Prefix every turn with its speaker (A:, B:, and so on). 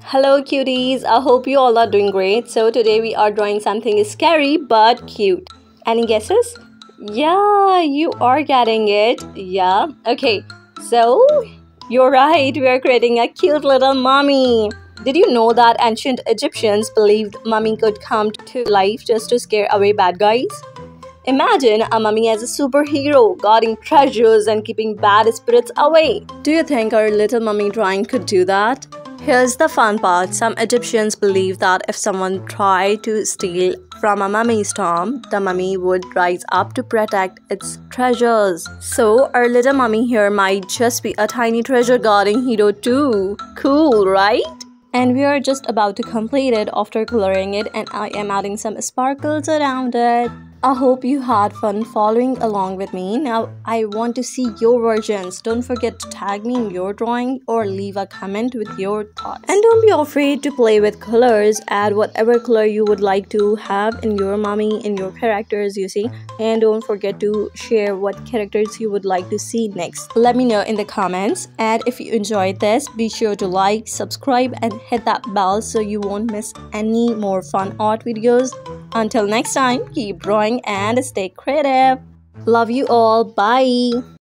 A: Hello cuties, I hope you all are doing great. So today we are drawing something scary but cute. Any guesses? Yeah, you are getting it. Yeah, okay. So you're right, we are creating a cute little mummy. Did you know that ancient Egyptians believed mummy could come to life just to scare away bad guys? Imagine a mummy as a superhero, guarding treasures and keeping bad spirits away. Do you think our little mummy drawing could do that? Here's the fun part. Some Egyptians believe that if someone tried to steal from a mummy's tomb, the mummy would rise up to protect its treasures. So our little mummy here might just be a tiny treasure guarding hero too. Cool, right? And we are just about to complete it after coloring it, and I am adding some sparkles around it. I hope you had fun following along with me. Now I want to see your versions. Don't forget to tag me in your drawing or leave a comment with your thoughts. And don't be afraid to play with colors. Add whatever color you would like to have in your mummy, in your characters, you see. And don't forget to share what characters you would like to see next. Let me know in the comments. And if you enjoyed this, be sure to like, subscribe and hit that bell so you won't miss any more fun art videos. Until next time, keep drawing and stay creative. Love you all. Bye.